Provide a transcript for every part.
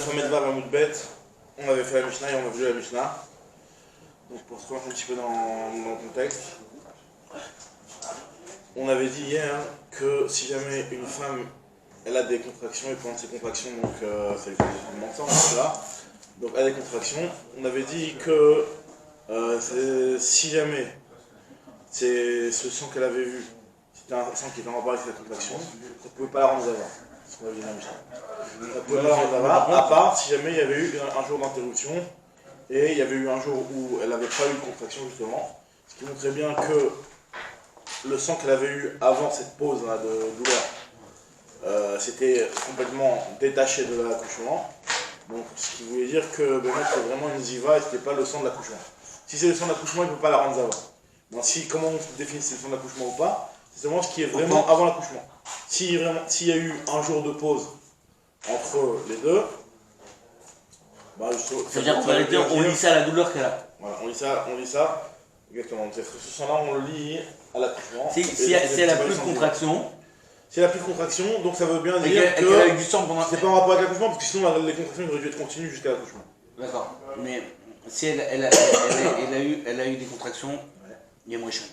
Daf Amedvar Amoudbet, on avait fait la Mishnah et on a vu la Mishnah. Donc pour se remettre un petit peu dans le contexte, on avait dit hier que si jamais une femme elle a des contractions et pendant ces contractions, donc ça lui fait du menton, là. Donc elle a des contractions, on avait dit que si jamais c'est ce sang qu'elle avait vu, c'était un sang qui était en rapport avec la contraction, ça ne pouvait pas la rendre zava. C'est ce qu'on avait dit dans la Mishnah. Ça ne pouvait pas la rendre zava, à part si jamais il y avait eu un jour d'interruption et il y avait eu un jour où elle n'avait pas eu de contraction justement, ce qui montrait bien que le sang qu'elle avait eu avant cette pause là, de douleur, c'était complètement détaché de l'accouchement. Donc ce qui voulait dire que c'était vraiment une ziva et ce n'était pas le sang de l'accouchement. Si c'est le sang de l'accouchement, il ne peut pas la rendre zava. Donc comment on définit si c'est le sang de l'accouchement ou pas, c'est seulement ce qui est vraiment avant l'accouchement. S'il y a eu un jour de pause entre les deux, c'est-à-dire on lit ça à la douleur qu'elle a. Voilà, on lit ça, exactement. Ce sang-là, on le lit à l'accouchement. Si elle a plus de contraction. Si elle a plus de contraction, donc ça veut bien dire qu'elle a eu du sang pendant. C'est pas en rapport avec l'accouchement, parce que sinon les contractions auraient dû être continues jusqu'à l'accouchement. D'accord. Mais si elle a eu des contractions, il y a moins chaud.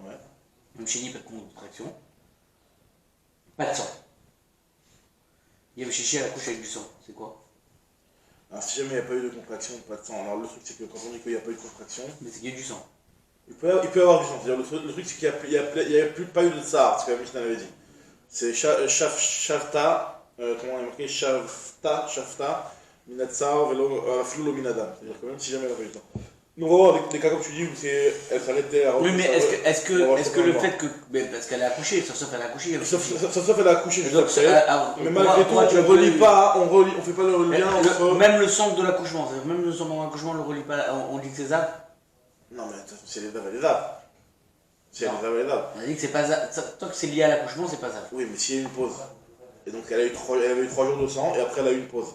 Ouais. Même chez pas de contraction. Pas de sang. Il y avait chichi à la couche avec du sang. C'est quoi? Alors si jamais il n'y a pas eu de contraction, pas de sang. Alors le truc c'est que quand on dit qu'il n'y a pas eu de contraction, mais c'est qu'il y a du sang. Il peut y avoir du sang. Le truc c'est qu'il n'y a pas eu de tsar, ce que la Mishnah avait dit. C'est Shavta, comment on a marqué Shavta, Minatsar, Flou Minadam. C'est-à-dire que même si jamais elle a pas eu de sang. Nous on va voir des cas comme tu dis où elle s'arrêtait à. Oui, mais est-ce que le fait que. Parce qu'elle a accouché, sauf elle a accouché. Sauf elle a accouché juste après. Mais malgré tout, on fait pas le lien entre. Même le sang de l'accouchement, même le sang de l'accouchement, on le relie pas, on dit que c'est Zav. Non, mais c'est les Zav et les Zav. C'est les Zav et les Zav. On a dit que c'est pas Zav. Tant que c'est lié à l'accouchement, c'est pas Zav. Oui, mais s'il y a eu une pause. Et donc elle avait eu 3 jours de sang et après elle a eu une pause.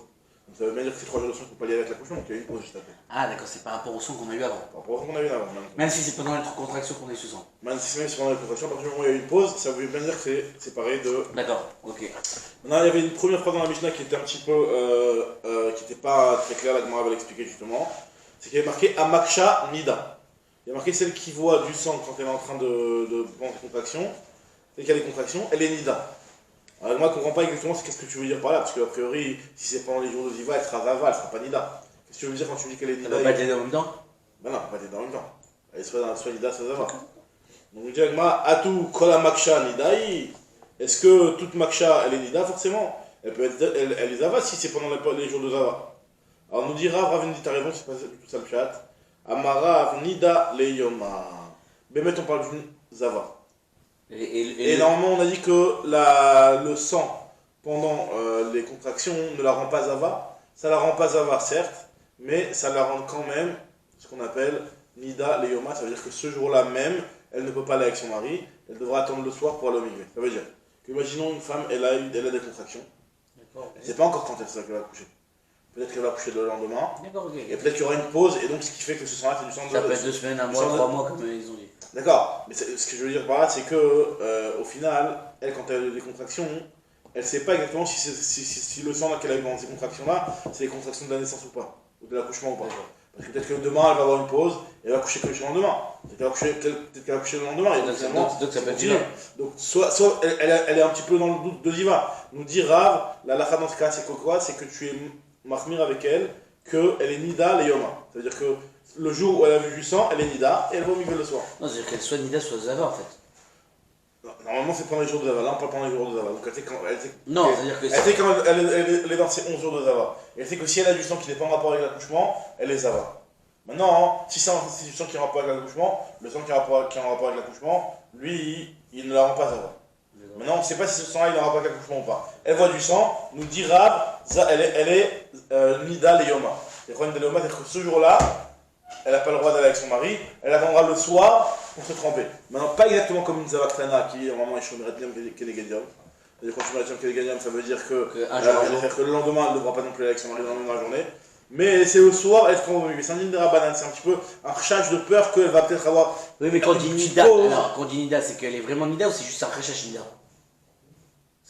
Donc ça veut bien dire que ces 3 jours de sang ne sont pas liés avec l'accouchement, donc il y a eu une pause juste après. Ah d'accord, c'est par rapport au sang qu'on a eu avant. Par rapport au sang qu'on a eu avant. Même si c'est pendant les contractions qu'on a eu ce sang. Même si c'est pendant les contractions, à partir du moment où il y a eu une pause, ça veut bien dire que c'est séparé de. D'accord, ok. Maintenant il y avait une première phrase dans la Mishnah qui était un petit peu. Qui n'était pas très claire, la Gemara va l'expliquer justement. C'est qu'il y avait marqué Amaksha Nida. Il y a marqué celle qui voit du sang quand elle est en train de prendre des contractions. Celle qui a des contractions, elle est Nida. Alors moi je ne comprends pas exactement qu'est-ce que tu veux dire par là, parce qu'a priori, si c'est pendant les jours de Ziva, elle sera Zava, elle sera pas Nida. Qu'est-ce que tu veux dire quand tu dis qu'elle est Nida? Elle va pas t'aider en même temps? Ben non, elle va pas t'aider en même temps. Elle est soit Nida, soit Zava. Donc je dis avec moi, Atu Kola Maksha Nidai. Est-ce que toute Maksha elle est Nida forcément? Elle peut être, elle est Zava si c'est pendant les jours de Zava. Alors nous dit Rav dit ta réponse, c'est pas du tout ça le chat. Amarav Nida Leyoma. Bémet on parle d'une Zava. Et normalement, on a dit que le sang pendant les contractions ne la rend pas Zava. Ça la rend pas Zava, certes, mais ça la rend quand même ce qu'on appelle Nida Leyoma. Ça veut dire que ce jour-là même, elle ne peut pas aller avec son mari. Elle devra attendre le soir pour aller au mikvé. Ça veut dire qu'imaginons une femme, elle a des contractions. Elle ne sait pas encore quand elle va accoucher. Peut-être qu'elle va accoucher le lendemain. Et peut-être qu'il y aura une pause, et donc ce qui fait que ce sang-là, c'est du sang de. Ça peut être 2 semaines, 1 mois, 3 mois, comme ils ont dit. D'accord, mais ce que je veux dire par là, c'est que au final, elle, quand elle a des contractions, elle ne sait pas exactement si le sang qu'elle a eu dans ces contractions-là, c'est les contractions de la naissance ou pas, ou de l'accouchement ou pas. Parce que peut-être que demain, elle va avoir une pause, et elle va accoucher que le lendemain. Peut-être qu'elle va accoucher le lendemain, et donc ça peut être. Donc, soit elle est un petit peu dans le doute de Ziva. Nous dit Rav, la lacha dans ce cas, c'est quoi? C'est que tu es mahmir avec elle, qu'elle est Nida le Yoma. C'est-à-dire que le jour où elle a vu du sang, elle est Nida et elle va au mikvé le soir. Non, c'est-à-dire qu'elle soit Nida, soit Zava en fait. Normalement, c'est pendant les jours de Zava. Là, on parle pendant les jours de Zava. Donc, non, c'est-à-dire que. Elle sait quand elle est dans ses 11 jours de Zava. Et elle sait que si elle a du sang qui n'est pas en rapport avec l'accouchement, elle est Zava. Maintenant, si c'est du sang qui est en rapport avec l'accouchement, le sang qui est en rapport avec l'accouchement, lui, il ne la rend pas Zava. Maintenant, on ne sait pas si ce sang-là il est en rapport avec l'accouchement ou pas. Elle voit du sang, nous dit Rav, elle est Nida Leyoma. Et Nida Leyoma, c'est-à-dire que ce jour-là, elle n'a pas le droit d'aller avec son mari, elle attendra le soir pour se tremper. Maintenant, pas exactement comme une Zavaktana qui normalement est Shomer Etliam Kenegadium. C'est-à-dire quand Shomer Etliam Kenegadium, ça veut dire que le lendemain, elle ne devra pas non plus aller avec son mari dans la journée. Mais c'est le soir, elle se trompe au milieu. C'est un dîner de Rabbanan, c'est un petit peu un recherche de peur qu'elle va peut-être avoir. Oui, mais quand on dit Nida, alors quand on dit Nida, c'est qu'elle est vraiment Nida ou c'est juste un recherche Nida?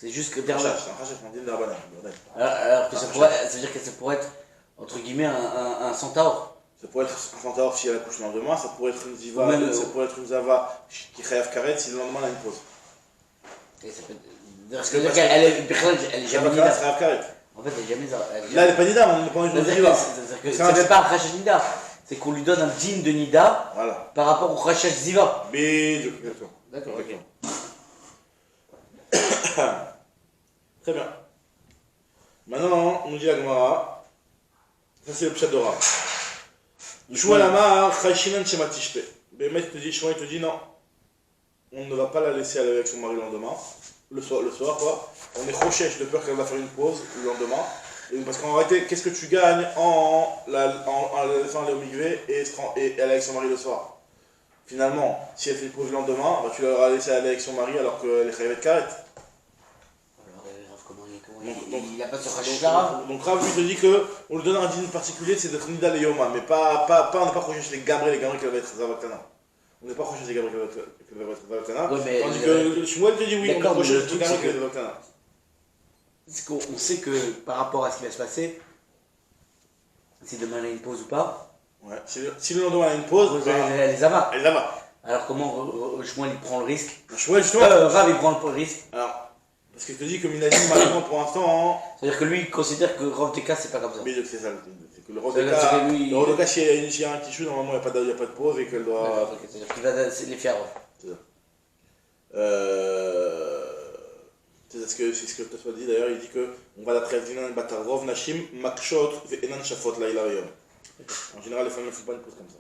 C'est juste que C'est derrière. un rachat, c'est un din d'Arbanan. Alors que ça veut dire que ça pourrait être, entre guillemets, un centaure. Ça pourrait être un centaure si elle accouche le lendemain, ça pourrait être une ziva, Même, ça pourrait être une zava qui khayaf karet si le lendemain elle a une pause. Et ça peut parce que elle est jamais nida. Khayaf karet. En fait, elle est jamais. Là, elle n'est pas nida, on n'est pas en jour de ziva. C'est même pas un rachat nida. C'est qu'on lui donne un din de nida Voilà. par rapport au rachat ziva. Bidou, exactement. D'accord, ok. Très bien. Maintenant, on nous dit la Gemara. Ça, c'est le pshat de Rav. Shmuel Amar, Chayshinan Shematishpe. Bémet te dit, Shmuel te dit non. On ne va pas la laisser aller avec son mari le lendemain. Le soir, quoi. On est rochèche de peur qu'elle va faire une pause le lendemain. Et parce qu'en réalité, qu'est-ce que tu gagnes en la laissant aller au migvé et aller avec son mari le soir? Finalement, si elle fait une pause le lendemain, bah, tu l'auras laissé aller avec son mari alors qu'elle est chayavet karet. Il n'a pas ce rachat. Donc Rav lui te dit qu'on lui donne un din particulier, c'est d'être nida le yoma, mais on n'est pas proche les gabrés qu'elle va être zavaktana. On n'est pas proche des gabrés qu'elle va être zavaktana. Ouais, tandis que Shmuel te dit oui, on est proche des gabrés qu'elle va être zavaktana. C'est qu'on sait que par rapport à ce qui va se passer, si demain elle a une pause ou pas, Ouais. Si le lendemain elle a une pause, elle les avare. elle la va. Alors comment Shmuel il prend le risque? Shmuel justement. Rav il prend le risque. Alors, parce que je te dis que Minazim maintenant pour l'instant. C'est-à-dire que lui il considère que Rav Teka c'est pas comme ça. Mais c'est ça, c'est que le lui, Rodeka, s'il y a un petit chou, normalement il n'y a pas de pause et qu'elle doit. C'est-à-dire qu'il va les faire. C'est ça. C'est ce que Tosfot dit d'ailleurs, il dit que on va d'après Dinan Batarov Nashim Makshot Ve'enan Shafot Laila Yom. En général, les femmes ne font pas une pause comme ça.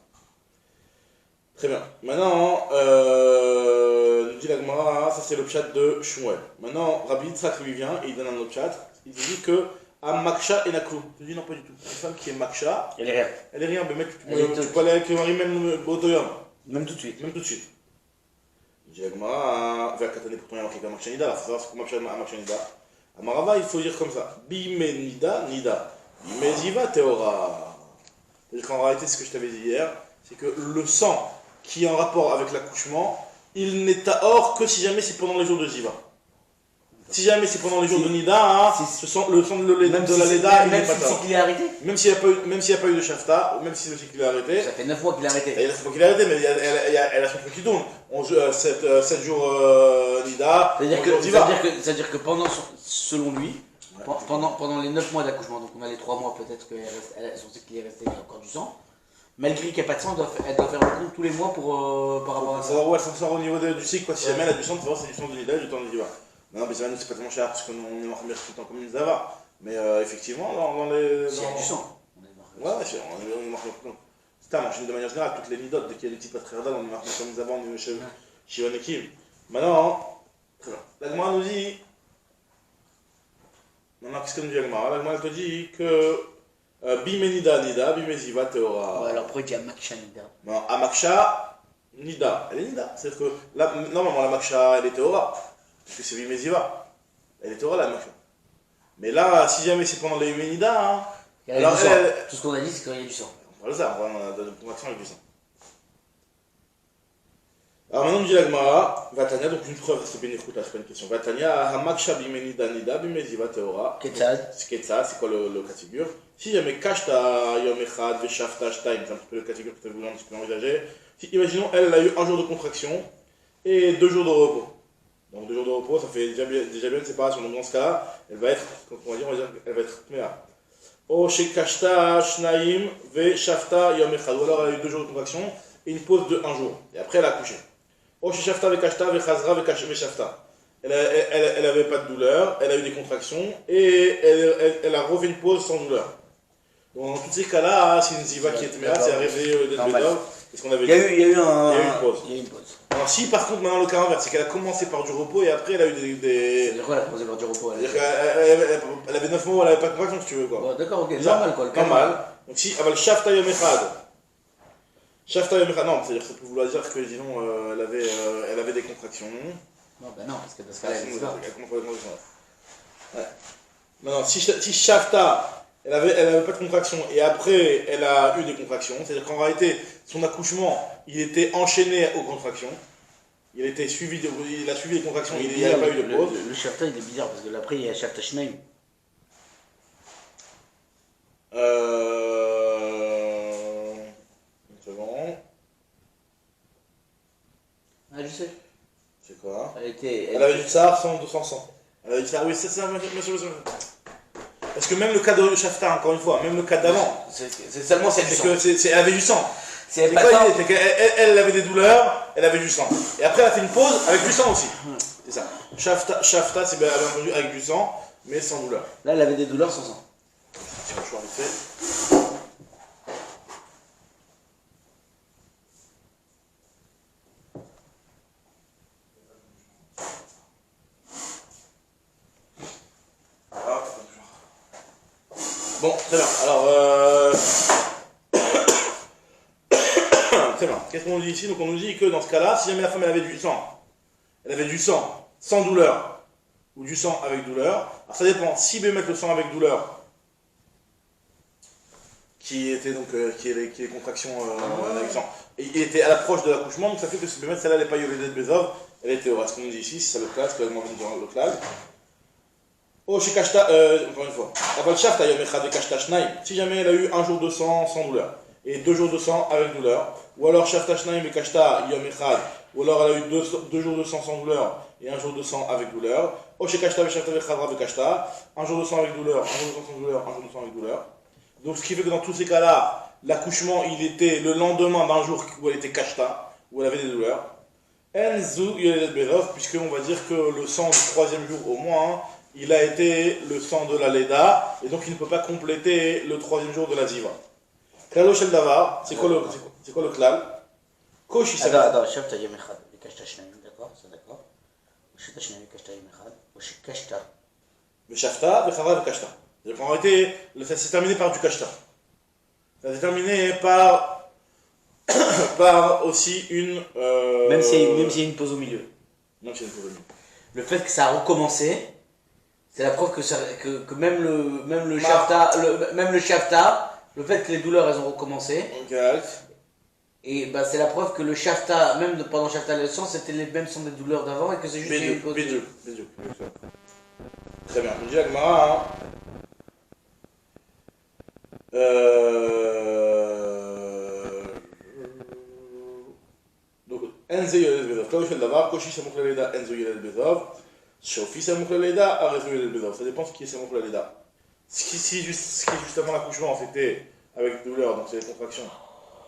Très bien. Maintenant, nous dit la Gemara, ça c'est le chat de Shmuel. Maintenant, Rabbi Yitzhak lui vient et il donne un autre chat. Il dit que à Maksha et Naklou. Je dis non, pas du tout. Une femme qui est Maksha, Elle est rien. elle est rien, mais mec, tu peux aller avec le mari même au Toyom. Même tout de suite. Même tout de suite. Il dit la Gemara, vers Katane pourtant il y a marqué Maksha Nida, il faut savoir ce que Maksha Nida. À Marava, il faut dire comme ça. Bime Nida, Nida. Bime Ziva, Teora. C'est-à-dire qu'en réalité, ce que je t'avais dit hier, c'est que le sang qui est en rapport avec l'accouchement, il n'est tahor que si jamais c'est pendant les jours de Ziva. Si jamais c'est pendant les jours de Nida, hein, le sang de la Leda, il n'est pas tahor. Même s'il est arrêté. Même s'il n'y a pas eu de Shafta, ou même si le cycle est arrêté. Ça fait 9 mois qu'il est arrêté. Il a 9 mois qu'il est arrêté, mais elle a son truc qui tourne. 7 jours Nida, C'est-à-dire que pendant, selon lui, pendant les 9 mois d'accouchement, donc on a les 3 mois peut-être que son cycle est resté, il y a encore du sang. Malgré qu'il n'y a pas de sang, elle doit faire le compte tous les mois par rapport à ça. Savoir où elle s'en sort au niveau du cycle, quoi. Si jamais elle a du sang, tu vas voir c'est du sang de Nida et du temps de Ziva. Non, mais Ziva, nous, c'est pas tellement cher parce qu'on est en remet tout le temps comme une Zava. Mais effectivement, dans les. S'il y a du sang. Ouais, on est marqué tout le temps. C'est un marché de manière générale, toutes les nidotes, dès qu'il y a des petits patriarcales, on est marqué comme nous avons, on est chez Shivanekim. Maintenant, très bien. La Gemara nous dit. Maintenant, qu'est-ce que nous dit la Gemara? La Gemara elle te dit que. Bime Nida, Nida, Bime Ziva, Teora. Ouais, alors pourquoi il dit Amaksha Nida? Non, Amaksha, Nida. Elle est Nida. C'est-à-dire que, là, normalement, la Maksha, elle est Teora. Parce que c'est Bime Ziva. Elle est Teora, la Maksha. Mais là, si jamais c'est pendant les Bime Nida, hein. Alors, tout ce qu'on a dit, c'est qu'il y a du sang. Voilà ça, on a de conversion avec du sang. Alors maintenant, on dit la Gemara, Vatania, donc une preuve, c'est bien écoute, là, c'est pas une question. Vatania, Hamaksha Bimenida Nida, Bimeziva Teora. Ketzad. C'est quoi le cas de figure? Si jamais Kashta Yom Echad, Veshafta Shtaim, c'est un petit peu le cas de figure que tu voulais un petit peu envisager. Si, imaginons, elle a eu un jour de contraction et 2 jours de repos. Donc 2 jours de repos, ça fait déjà bien une séparation. Donc dans ce cas-là, elle va être, on va dire elle va être Tmea. O Shekashta Shnaim Veshafta Yom Echad. Ou alors elle a eu 2 jours de contraction et une pause de 1 jour. Et après elle a accouché. O Sheshafta Vekashta Vechazra Veshafta. Elle n'avait pas de douleur, elle a eu des contractions et elle a refait une pause sans douleur. Donc dans tous ces cas-là, c'est une ziva qui est Tmea, c'est arrivé d'être Bédov. C'est ce qu'on avait dit. Il y a eu une pause. Il y a eu une pause. Alors si par contre maintenant le cas inverse, c'est qu'elle a commencé par du repos et après elle a eu des... C'est-à-dire quoi elle a commencé par du repos? C'est-à-dire qu'elle avait 9 mois où elle n'avait pas de contraction si tu veux quoi. Bon, d'accord, ok, normal quoi. Normal. Donc si elle va le Shafta Yom Echad. Shafta Yom Echad, non, c'est-à-dire que ça peut vouloir dire que disons elle avait des contractions. Non, bah non, parce que dans ce cas-là, elle pas. Ouais. Non, si Shafta, elle avait pas de contraction et après elle a eu des contractions, c'est-à-dire qu'en réalité, son accouchement, il était enchaîné aux contractions. il a suivi les contractions, il n'y bizarre, a pas eu de pause. Le shafta il est bizarre parce que après il y a shafta shnaim. Une seconde. Ah, je sais. C'est quoi? Elle avait du tsar, 100, 200, 100. Elle avait du tsar, oui, c'est ça, monsieur. Parce que même le cas de Shafta, encore une fois, même le cas d'avant, c'est seulement celle du sang. Elle avait du sang. C'est quoi pas l'idée? Elle avait des douleurs, elle avait du sang. Et après, elle a fait une pause avec du sang aussi. C'est ça. Shafta, c'est bien entendu avec du sang, mais sans douleur. Là, elle avait des douleurs sans sang. Si je vois vite fait. Bon, très bien. Alors, très bien. Qu'est-ce qu'on nous dit ici? Donc, on nous dit que dans ce cas-là, si jamais la femme elle avait du sang sans douleur, ou du sang avec douleur, alors ça dépend. Si Bémet le sang avec douleur, qui était donc qui est les contractions avec sang, et il était à l'approche de l'accouchement, donc ça fait que si Bémet celle-là elle n'est pas Yoledet Bezov, elle était au. Ce qu'on nous dit ici, c'est ça le classe, que demandé dans le classe. Oh, chez Kashta, encore une fois, si jamais elle a eu un jour de sang sans douleur, et 2 jours de sang avec douleur, ou alors Shafta Shnaim et Kashta Yom Echad, ou alors elle a eu 2 jours de sang sans douleur et 1 jour de sang avec douleur, oh, chez Kashta et Shafta Vechadra et Kashta, 1 jour de sang avec douleur, 1 jour de sang sans douleur, 1 jour de sang avec douleur. Donc ce qui fait que dans tous ces cas-là, l'accouchement il était le lendemain d'un jour où elle était Kashta, où elle avait des douleurs. Enzu Yoledet Bezov, puisqu'on va dire que le sang du 3e jour au moins, il a été le sang de la Leda, et donc il ne peut pas compléter le 3e jour de la Ziva. Klalo Shel Davar, c'est quoi le klal? Koshi Attends, shafta yom echad, kashta shnaim, d'accord, c'est d'accord. Shafta shnaim, kashta yom echad, kashta. Le Shafta, le Chava, le Kashta. Donc en réalité, c'est terminé par du Kashta. Ça s'est terminé par aussi une. Même s'il y a une pause au milieu. Même s'il y a une pause au milieu. Le fait que ça a recommencé, c'est la preuve que même le shafta, le fait que les douleurs elles ont recommencé. Exact. Et bah c'est la preuve que le shafta, même pendant shafta le sang, c'était les mêmes sons des douleurs d'avant et que c'est juste une pause. Bédiou. Très bien. Je dis la Gemara, donc, Enze Yolet Bezov. Klalo Shel Davar, Koshi Samouk Laleda, Enze Yolet Bezov. Shofi Samouk Laleda, Arezo Yolet Bezov. Ça dépend ce qui est Samouk Laleda. Ce qui est juste avant l'accouchement, c'était avec douleur, donc c'est les contractions.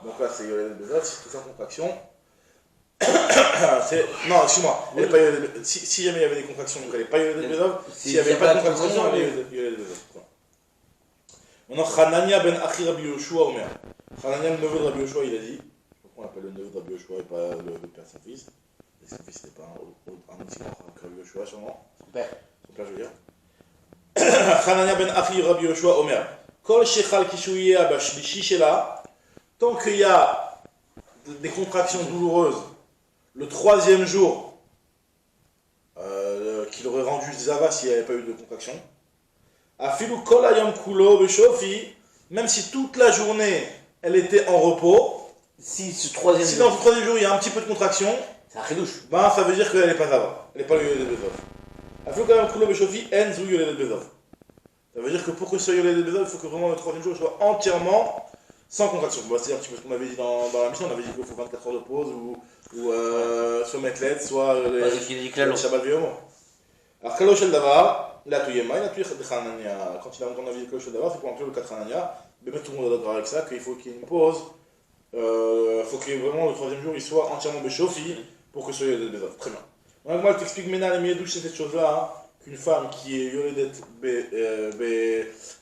Donc là, c'est Yolet Bezov. Si c'est sans contraction, non, excuse-moi. Elle est pas si jamais il y avait des contractions, donc elle n'est pas Yolet Bezov. S'il n'y avait pas de contractions, elle est Yolet Bezov. Maintenant, Hanania ben Achi Rabbi Yoshua Omer. Hanania, le neveu de Rabbi Yoshua, il a dit. Pourquoi on appelle le neveu de Rabbi Yoshua et pas le père de son fils? Et son fils n'était pas un aussi grand que Rabbi Yoshua, sûrement. Son père, je veux dire. Hanania ben Achi Rabbi Yoshua Omer. Kol Shechal Kishouye Abashlishi Shela. Tant qu'il y a des contractions douloureuses, le 3e jour qu'il aurait rendu Zava s'il n'y avait pas eu de contraction. Afilu kol hayom kulo beshofi, même si toute la journée elle était en repos, si dans ce 3e jour il y a un petit peu de contraction, c'est un chidouche. Ben ça veut dire qu'elle n'est pas Zava, elle n'est pas le Yolet Bezov. Afilu kol hayom kulo beshofi, enzu Yolet Bezov. Ça veut dire que pour que ce soit Yolet Bezov, il faut que vraiment le 3e jour soit entièrement sans contraction. Bon, c'est un petit peu ce qu'on avait dit dans la mission, on avait dit qu'il faut 24 heures de pause, ou soit Metlet, soit le Shabbat V'yomo. Alors, Klalo Shel Davar, la Tuyema, il a tué Hanania. Quand on a vu Klalo Shel Davar, c'est pour inclure le 4 Hanania. Mais tout le monde est d'accord avec ça, qu'il faut qu'il y ait une pause. Il faut que vraiment le 3e jour il soit entièrement béchofi pour que ce soit Yolet Bezov. Très bien. Donc, moi, je t'explique maintenant les Miedouches, c'est cette chose-là, qu'une femme qui est Yoledet,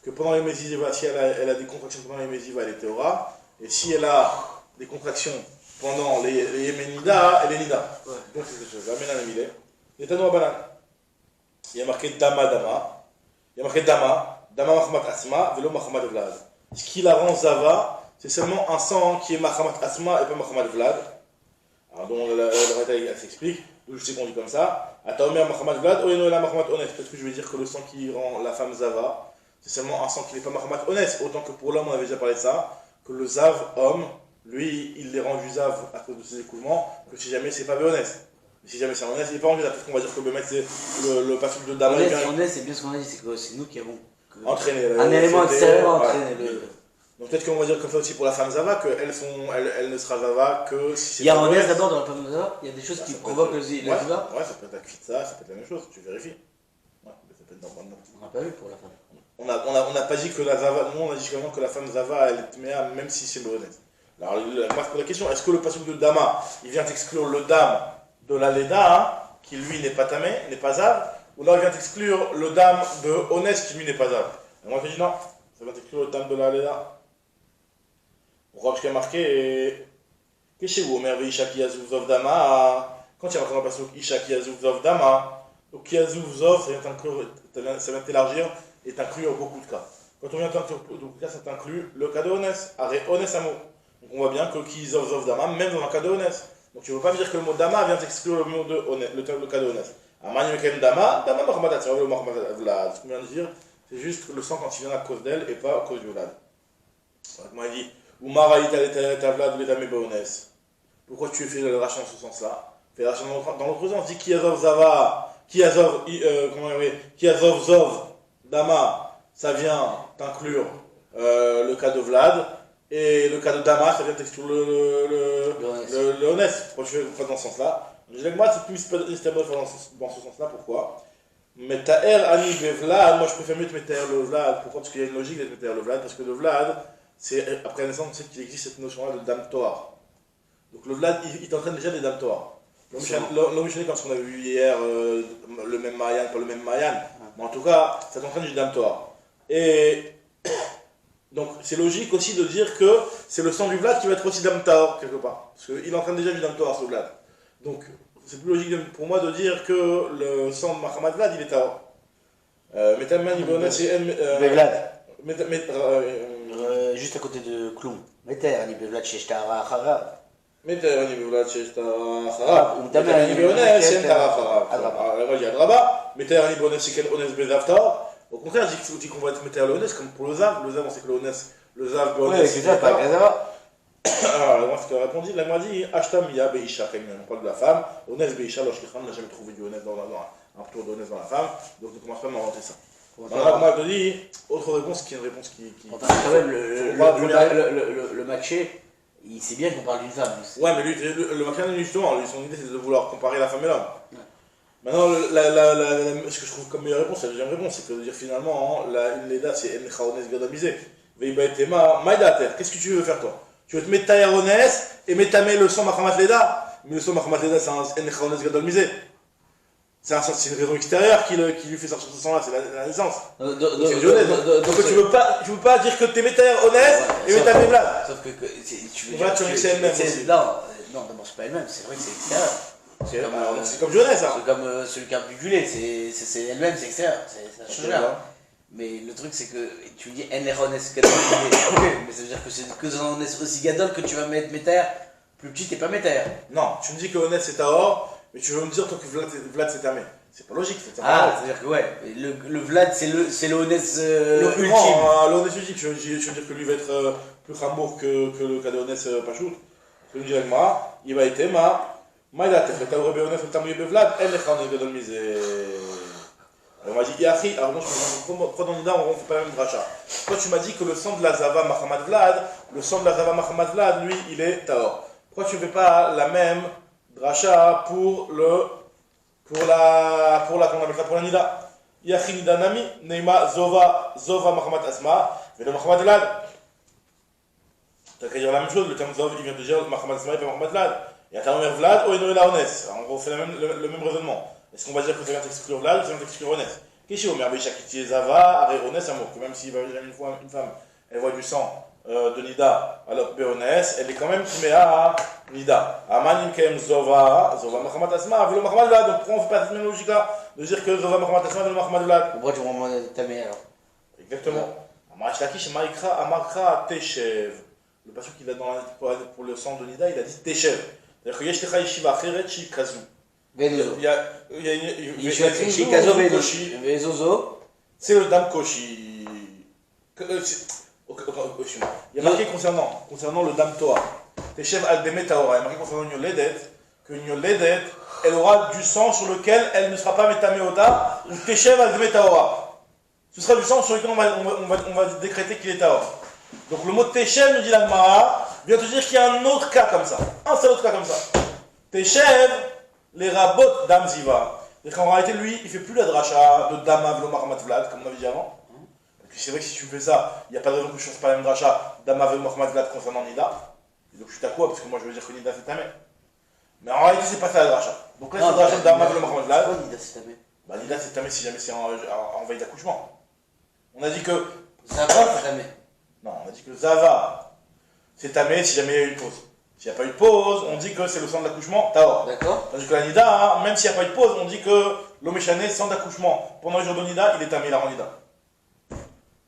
que pendant les Méziva, si elle a des contractions pendant les Méziva, elle est Théora. Et si elle a des contractions pendant les Yéménida, elle est Nida. Ouais. Donc, c'est cette chose-là. Maintenant, les Millet. Il y a Tanoa Banan. Il y a marqué Dama. Il y a marqué Dama Mahamat Asma, Velo Mahamat Vlad. Ce qui la rend Zava, c'est seulement un sang qui est Mahamat Asma et pas Mahamat Vlad. Alors, donc, le détail, elle s'explique. Je sais qu'on dit comme ça. Ataomer Mahamat Vlad, Oyenoela Mahamat Ones. Peut-être que je vais dire que le sang qui rend la femme Zava, c'est seulement un sang qui n'est pas Mahamat Ones. Autant que pour l'homme, on avait déjà parlé de ça. Que le Zav, homme, lui, il les rend du Zav à cause de ses écoulements, que si jamais c'est pas Béonès. Si jamais c'est un honnête, il n'est pas en Nida. Peut-être qu'on va dire que le mec, c'est le passage de Dama. Honnête, c'est bien ce qu'on a dit, c'est que c'est nous qui avons entraîné. Un élément extérieur entraîné. Donc peut-être qu'on va dire comme ça aussi pour la femme Zava, qu'elle ne sera Zava que si c'est. Il y a un honnête d'abord dans la femme Zava, il y a des choses qui provoquent le Ziva. Ouais, ça peut être la cuite, ça peut être la même chose, tu vérifies. Ouais, ça peut être dans le on n'a pas vu pour la femme. On n'a pas dit que la Zava, nous on a dit vraiment que la femme Zava elle est Tméa même si c'est le honnête. Alors la question, est-ce que le passage de Dama, il vient exclure le Dame de la Leda, qui lui n'est pas Tamé, n'est pas Zav, ou là il vient exclure le Dame de Honest qui lui n'est pas Zav. Et moi je dis non, ça vient exclure le Dame de la Leda. Pourquoi? Parce qu'il y a marqué qu'est-ce que vous merveille Isha qui Zov Dama, quand il y a marqué dans le passage Isha qui Zov Dama, donc qui Zov, ça vient t'élargir et t'inclure beaucoup de cas. Quand on vient t'inclure beaucoup de cas, ça t'inclut le cas de Honest, arrêt Honest Amo. Donc on voit bien que qui Zov Dama, même dans un cas de Honest. Donc tu ne veux pas me dire que le mot Dama vient exclure le mot de Honest, le cas de Honest. Amani Mekem Dama, Dama Mahmadat, c'est le Mahmadat Vlad. Ce qu'on vient de dire, c'est juste le sang quand il vient à cause d'elle et pas à cause du Vlad. Donc moi il dit, Umara Ita Vlad Letame Honest. Pourquoi tu fais le rachat dans ce sens-là? Fais le rachat dans l'autre sens, dis qui Azov Zava, qui Azov Zov Dama, ça vient t'inclure le cas de Vlad. Et le cas de Dama, ça vient t'exclure le honnête. Pourquoi tu fais dans ce sens-là? Je dis que moi, c'est plus stable dans ce sens-là. Pourquoi? Metaer Ani Vlad, moi je préfère mieux te Metaer le Vlad. Pourquoi? Parce qu'il y a une logique d'être Metaer le Vlad. Parce que le Vlad, c'est après la naissance, on sait qu'il existe cette notion-là de Dame Toar. Donc le Vlad, il t'entraîne déjà des Dame Toar. L'homme comme ce qu'on a vu hier, le même Mayan, pas le même Mayan. Mais en tout cas, ça t'entraîne du Dame Toar. Et. Donc c'est logique aussi de dire que c'est le sang du Vlad qui va être aussi Dam Taor quelque part. Parce qu'il entraîne déjà du Dam Taor ce Vlad. Donc c'est plus logique pour moi de dire que le sang de Mahamad Vlad il est Taor. Metaman Ibonet c'est Vlad. Juste à côté de Kloum. Meter Ani Vlad Sheshtara Harab. Meter Ani Vlad Sheshtara Harab. Meter Ani Ibonet c'est Tara Harab. Alors il y a Draba. Meter Ani Ibonet c'est quel Ones Bezavtar. Au contraire, je dis qu'on va te mettre à l'honnête comme pour le Zav. Le Zav, on sait que le Zav, ouais, c'est ça, pas Gazava. Alors, moi, ce qu'elle a répondu, la m'a dit Ashtam ya Beisha, on parle de la femme. Honnête Beisha, Loshkichan n'a jamais trouvé du honnête dans un retour d'honnête dans la femme. Donc, ne commence pas à m'inventer ça. Alors, moi, je dis, autre réponse qui est une réponse qui. Quand même, le matché, il sait bien qu'on parle d'une femme. Ouais, mais lui, le Macan, justement, son idée, c'est de vouloir comparer la femme et l'homme. Maintenant, ce que je trouve comme meilleure réponse, la deuxième réponse, c'est que de dire finalement, une Leda, c'est Encha Ones Gadamisé. Veiba et Tema, Maïdater, qu'est-ce que tu veux faire toi? Tu veux te mettre Taïr Ones et mettre le sang Mahamat Leda? Mais le sang Mahamat Leda, c'est un Encha Ones Gadamisé. C'est une raison extérieure qui lui fait sortir ce sang-là, c'est la naissance. C'est du honnête. Donc tu veux pas dire que t'es Taïr Ones et Metamé Vlad. Sauf que tu veux dire que c'est elle-même aussi. Non, d'abord, c'est pas elle-même, c'est vrai que c'est extérieur. C'est comme Jeunesse, hein. C'est comme celui qui a bugulé, c'est elle-même, c'est extérieur, ça change rien. Mais le truc c'est que tu dis Enlerones Gadol, ok, mais ça veut dire que c'est que dans un aussi Gadol que tu vas mettre Méter, plus petit t'es pas Méter. Non, tu me dis que Honnête c'est Tahor, mais tu veux me dire toi que Vlad c'est Tamé. C'est pas logique, c'est Ah, c'est-à-dire que ouais, le Vlad c'est le Honnête ultime. Le Honnête ultime, tu veux dire que lui va être plus ramour que le cas de Honnête Pachout. Tu veux me dire avec moi, il va être Maïda, tu as Rebbe Honnête, tu as Mouillé Vlad, elle est Khané Gadol Misé. Alors on m'a dit, Yachi, alors non, je dans Nida, on ne fait pas la même dracha. Toi tu m'as dit que le sang de la Zava Mahamad Vlad, lui, il est Tahor. Pourquoi tu ne fais pas la même dracha pour la Nida? Yachi Nida Nami, Neima Zova Mahamad Asma, mais le Mahamad Vlad. Tu as qu'à dire la même chose, le terme Zov, il vient de dire Mahamad Asma et pas Mahamad Vlad. Il y a un Vlad, ou une Ones. On refait le même raisonnement. Est-ce qu'on va dire que ça vient t'exclure Vlad ou ça vient t'exclure Ones? Qu'est-ce que Omer Béchakiti Zava, Aré Ones, amour, que même s'il va jamais une femme, elle voit du sang de Nida, alors Béones, elle est quand même Timéa à Nida. Amanim Kem Zova Mahamat Asma, Velo Mahamat Vlad. Donc pourquoi on ne fait pas cette même logique-là de dire que Zova Mahamat Asma, Velo Mahamat Vlad? Pourquoi tu m'as tamé alors? Exactement. Amarachilakish Amakra Teshev. Le passage qu'il a pour le sang de Nida, il a dit Teshev. C'est-à-dire que Yeshtecha Yeshiva Acheret Shikazu. Vezozo. Il y a une Vezozo. C'est le Dam Koshi. Il y a marqué concernant le Dam Toa. Teshev al Demet Taora. Il y a marqué concernant une Yoledet que une Yoledet elle aura du sang sur lequel elle ne sera pas metameota ou teshev al metaora. Ce sera du sang sur lequel on va décréter qu'il est taor. Donc le mot teshev, nous dit la Gemara, vient te dire qu'il y a un autre cas comme ça. Un seul autre cas comme ça. Teshev, les rabots d'Amziva. C'est qu'en réalité, lui, il fait plus la dracha de Dama Velo Mahamat Vlad, comme on avait dit avant. Et puis c'est vrai que si tu fais ça, il n'y a pas de raison que je ne fasse pas la même dracha Dama Velo Mahamat Vlad concernant Nida. Et donc je suis d'accord, parce que moi je veux dire que Nida c'est Tamé. Mais en réalité, c'est pas ça la dracha. Donc là, c'est la dracha de Dama Velo Mahamat Vlad. Pourquoi Nida c'est tamé? Bah, Nida c'est Tamé si jamais c'est en veille d'accouchement. On a dit que. Zava c'est tamé. Non, on a dit que Zava c'est Tamé si jamais il y a eu une pause. S'il n'y a pas eu de pause, on dit que c'est le sang de l'accouchement, Taor. D'accord. Tandis que la Nida, hein, même s'il n'y a pas eu de pause, on dit que l'homme échané, sang d'accouchement, pendant les jours de Nida, il est Tamé, il a Nida.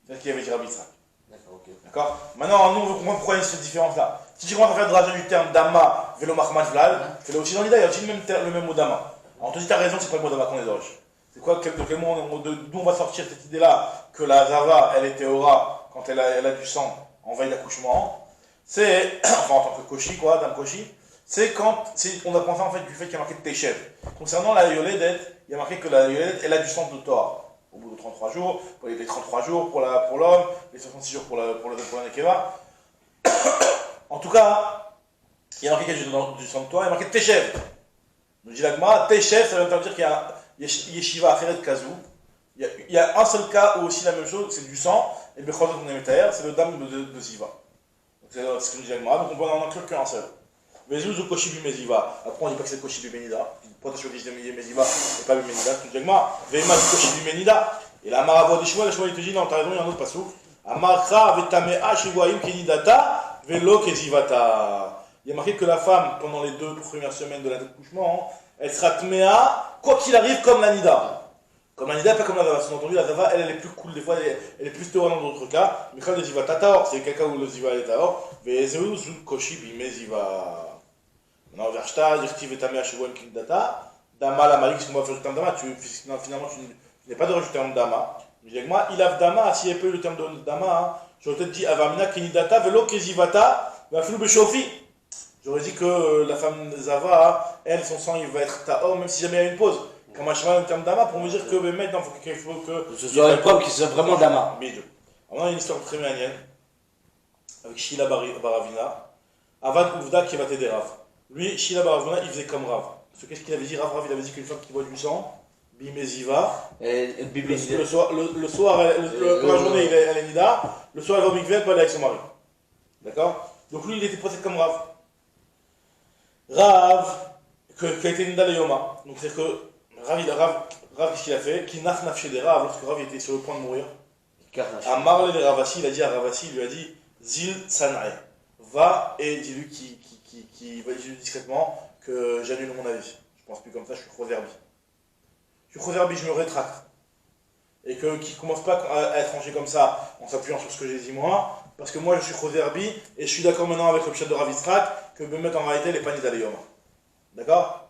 C'est ce qu'il avait dit Rabbi Yitzhak. D'accord, ok. D'accord. Maintenant, nous, on veut comprendre pourquoi il y a cette différence-là. Si tu commences à faire de draja du terme Dama, Velo Mahmad Vlad, fais-le aussi dans Nida, il y a aussi le même mot Dama. Alors on te dit, t'as raison, c'est pas le mot Dama qu'on est d'origine. C'est quoi, de quel mot, d'où on va sortir cette idée-là, que la Zava, elle était Aura, quand elle a du sang en veille d'accouchement. C'est, enfin en tant que Koshi, quoi, Dame Koshi, c'est quand, on apprend ça en fait du fait qu'il y a marqué Teshev. Concernant la Yoledet, il y a marqué que la Yoledet, elle a du sang de Torah. Au bout de 33 jours, pour les 33 jours pour l'homme, les 66 jours pour la Nekeva. En tout cas, il y a marqué qu'il y a du sang de Torah, il y a marqué Teshev. Nous dit l'Agma, Teshev, ça veut dire qu'il y a Yeshiva Aferet Kazou. Il y a un seul cas où aussi la même chose, c'est du sang, et Bechazot Nemeter, c'est le dame de Ziva. C'est ce que nous dit l'Agma, donc on peut en inclure qu'un seul. Vezuz ou Koshi Bimeziva. Après, on dit pas que c'est Koshi Bimenida. Pourquoi tu as choisi Meziva et pas Bimenida? Tu dis Agma, Veima Koshi Bimenida. Et la Maravo de Shmuel, il te dit, non, t'as raison, il y a un autre passou. Amarcha Vetamea Shivoaim Kenidata Velo Kezivata. Il y a marqué que la femme, pendant les 2 premières semaines de l'accouchement, elle sera Tmea, quoi qu'il arrive, comme la Nida. Comme la Nida, pas comme la Zava. Sous-entendu, la Zava, elle est plus cool, des fois, elle est plus théorie dans d'autres cas. Mais quand le Ziva Taor, c'est quelqu'un où le Ziva est Taor. Vezeu Zul Koshi Bimeziva. Maintenant, Vershta, Dirtiv et Tamea Shivoaim Kenidata. Dama la Malik, ce qu'on va faire le terme Dama, finalement, tu n'es pas de rajouter un terme Dama. Je dis avec moi, il a Dama, s'il n'y avait pas eu le terme de Dama, j'aurais peut-être dit Avamina Kenidata Velo Kezivata, Vaflou Beshofi. J'aurais dit que la femme Zava, elle, son sang, il va être Taor, même si jamais il y a une pause. Comme un chemin le terme Dama, pour me dire que maintenant, il faut que. Ce soit une preuve qu'il soit vraiment Dama. Mais deux. Alors, on a une histoire très méanienne, avec Shila Baravina, Avad Ouvda qui va t'aider Rav. Lui, Shila Baravina, il faisait comme Rav. Parce que qu'est-ce qu'il avait dit Rav, il avait dit qu'une femme qui boit du sang, Bimeziva. Le soir, la journée, elle est Nida. Le soir, elle va au mikveh, elle peut aller avec son mari. D'accord. Donc lui, il était procédé comme Rav. Rav, qui a été Nida le Yoma. Donc c'est que Rav, qu'est-ce qu'il a fait? Qui naf nafché des Rav, lorsque Rav était sur le point de mourir. À Marle les Ravassi, il a dit à Ravassi, il lui a dit Zil Sanae. Va et dis-lui qui va dire discrètement que j'annule mon avis. Je pense plus comme ça, je suis Choserbi. Je suis Choserbi, je me rétracte. Et qu'il ne commence pas à être rangé comme ça en s'appuyant sur ce que j'ai dit moi, parce que moi je suis Choserbi et je suis d'accord maintenant avec le chef de Rav Yitzhak que Bemet en réalité les paniers d'Aleyoma. D'accord?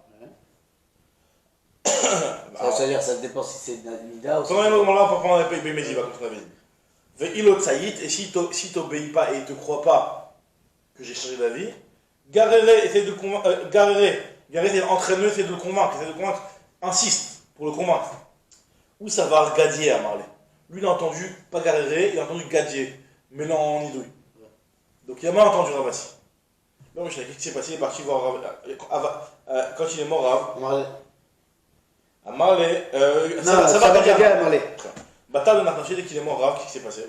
Ça veut dire ça dépend si c'est Nida ou si pendant les moments là, on peut prendre un pays Méziva, comme on avait dit. Ve'ilot Saïd, et si tu n'obéis pas et il ne te croit pas que j'ai changé d'avis, Garéré, essaie de le convaincre. Garéré, c'est l'entraîneur, essaie de le convaincre, insiste pour le convaincre. Où ça va Gadier à Marley. Lui, il a entendu, pas Garéré, il a entendu Gadier, mêlant en idouille. Donc il a mal entendu Ravassi. Non, mais je sais qu'est-ce qui s'est passé, il est parti voir Rav. Quand il est mort, Rav. À Marley, ça va Gadier à Marley. Bata de Nachnaché, dès qu'il est mort, Rav, qu'est-ce qui s'est passé?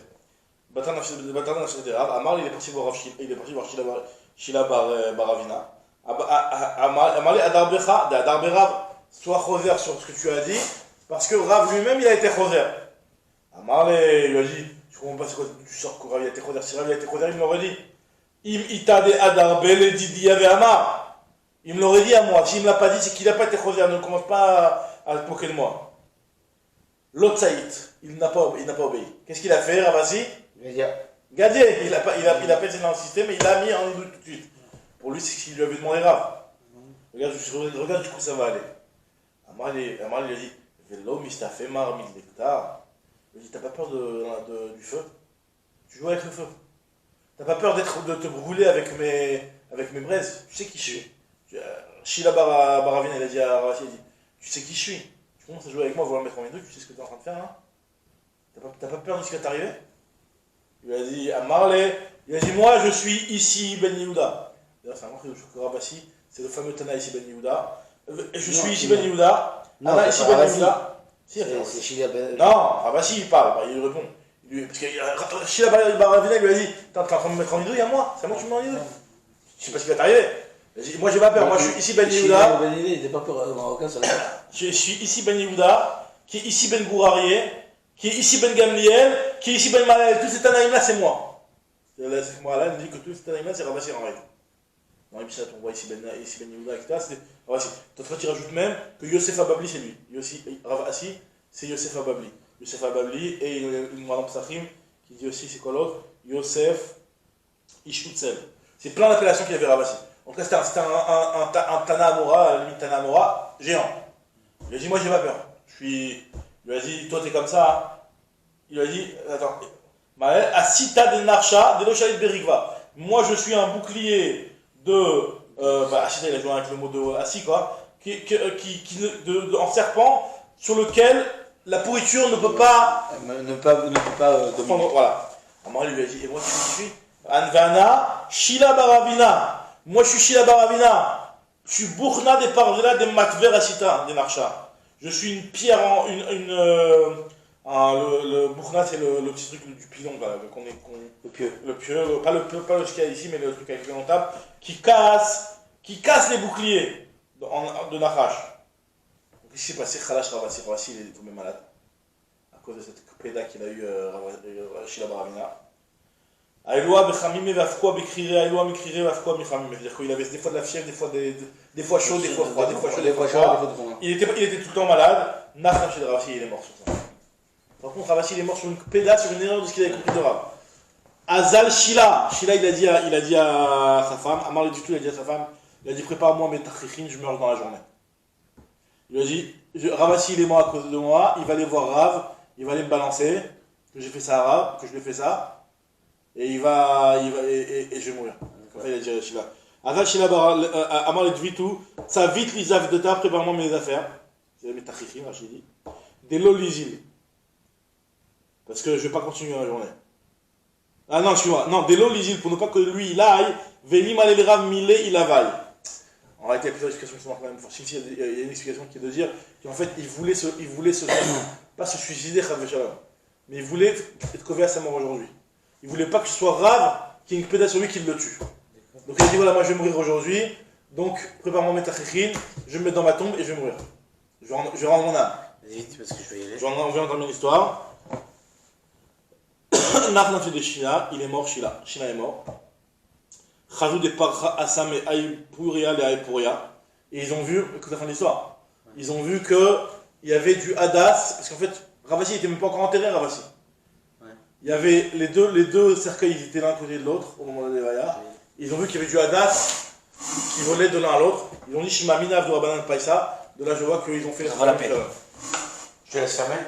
Bata de Nachnaché de Rav, à Marley, il est parti voir Rav, il est parti voir Shila Baravina. À Marley, Adar Berav, sois choser sur ce que tu as dit, parce que Rav lui-même, il a été choser. À Marley, il lui a dit, je comprends pas c'est quoi, tu sors que Rav, il a été choser. Si Rav, il a été choser, il me l'aurait dit. Im itade Adar Bele Didi Yave Amar. Il me l'aurait dit à moi. S'il ne me l'a pas dit, c'est qu'il n'a pas été choser. Ne commence pas à te moquer de moi. L'autre Saïd, il n'a pas obéi. Qu'est-ce qu'il a fait, Ravassi? Gadier, il a pas essayé d'insister, mais il l'a mis en doute tout de suite. Pour lui, c'est ce qu'il lui avait demandé Rav. Regarde jusqu'où ça va aller. Amar lui a dit Velo mistafemar midlektar. Il lui a dit, t'as pas peur du feu? Tu joues avec le feu. T'as pas peur de te brûler avec mes braises? Tu sais qui je suis. Sheila Baravina, il a dit à Ravasi, il a dit, tu sais qui je suis? Tu commences à jouer avec moi, vouloir me mettre en milieu, tu sais ce que tu es en train de faire, hein? T'as pas peur de ce qui va t'arriver? Il a dit à Marley, il a dit, moi je suis ici Ben Yehuda. D'ailleurs, c'est un marque que Ravasi, c'est le fameux Tana ici Ben Yehuda. Je suis ici Ben Yehuda. Non, Anna ici Ben Yehuda. C'est Sheila Ben. Non, Ravasi il parle, il répond. Parce que Sheila Baravina lui a dit, t'es en train de me mettre en milieu, il y a moi, c'est moi qui me mets en milieu. Je sais pas ce qui va t'arriver. Moi j'ai pas peur, moi je suis ici Ben Yehuda. Ben Yehuda, il n'était pas peur marocain sur la Je suis ici Ben Yehuda, qui est ici Ben Gourarié, qui est ici Ben Gamliel, qui est ici Ben Malel. Tous ces Tanaïm là c'est moi. C'est moi là, il me dit que tous ces Tanaïm là c'est Ravasi en règle. Dans les Mishnah, on voit ici Ben Yehuda, etc. C'est Ravasi. Toi tu rajoutes même que Yosef Ababli c'est lui. Ravasi c'est Yosef Ababli. Yosef Ababli et une Madame Psachim qui dit aussi c'est quoi l'autre? Yosef Ishutzel. C'est plein d'appellations qu'il avait Ravasi. En tout cas, c'était un Tana Amora, limite Tana Amora, géant. Il lui a dit, moi j'ai pas peur. Il lui a dit, toi t'es comme ça. Hein. Il lui a dit, attends, Asita de Narsha, de Lochalit Berigva. Moi je suis un bouclier de. Asita, il a joué avec le mot de Assi, quoi. En serpent, sur lequel la pourriture ne peut pas. Ne peut pas dominer. Voilà. Alors, il lui a dit, et moi tu suis Anvana, Sheila Baravina. Moi je suis Sheila Baravina. Je suis Bourna des Parvela des Matver Asita, des Narsha. Je suis une pierre en. Le Bourna c'est le petit truc du pilon, là, Le pieu. Le pieu, pas le qu'il y a ici, mais le truc avec lequel on tape, qui casse les boucliers de Nachash. Donc ici, passé Khalash Ravasi, il est tombé malade. À cause de cette péda qu'il a eu Sheila Baravina. Aïloua Bechamime Vafkoua Bekrire, Aïloua Mekrire Vafkoua Bechamime. C'est-à-dire qu'il avait des fois de la fièvre, des fois chaud, des fois froid, des fois chaud, des fois froid. Il était tout le temps malade. Nacham chez Ravasi, il est mort sur ça. Par contre, Ravasi, il est mort sur une pédale, sur une erreur de ce qu'il avait compris de Rav. Azal Shila. Shila, il a dit à sa femme, Amar du tout, il a dit à sa femme, il a dit prépare-moi mes tachrichines, je meurs dans la journée. Il lui a dit, Ravasi, il est mort à cause de moi, il va aller voir Rav, il va aller me balancer, que j'ai fait ça à Rav, que je lui ai fait ça. Et et je vais mourir. Comme ça, il a dit à Shila. Azal Shila, Amar du tout, ça vite l'isaf de ta, prépare-moi mes affaires. C'est mes tachrichines, Rachid dit. Des lolizil. Parce que je ne vais pas continuer la journée. Ah non, excuse-moi. Non, des lolizil, pour ne pas que lui, il aille. Velim alelrav mile, il availle. En réalité, il y a plusieurs explications qui sont quand même fortes. Il y a une explication qui est de dire qu'en fait, il voulait pas se suicider, mais il voulait être couvert à sa mort aujourd'hui. Il voulait pas que ce soit Rav qui ait une pédale sur lui qui le tue. Donc il a dit voilà, moi je vais mourir aujourd'hui, donc prépare-moi mes tachrichines, je vais me mettre dans ma tombe et je vais mourir. Je vais rendre mon âme. Vite, parce que je vais y aller. Je vais entendre une histoire. Nachman fait de Shila, il est mort, Shila est mort. Chazou des Parcha Assam et Aïpouria et Aïpouria. Et ils ont vu, écoute la fin de l'histoire, ils ont vu qu'il y avait du Hadas, parce qu'en fait, Ravasi n'était même pas encore enterré, Ravasi. Ouais. Il y avait les deux cercueils, ils étaient l'un à côté de l'autre, au moment de la Levaya. Ils ont vu qu'il y avait du Hadas qui volait de l'un à l'autre. Ils ont dit Shima Mina Avdourabanan Païsa. De là, je vois qu'ils ont fait la peine. Je te laisse fermer.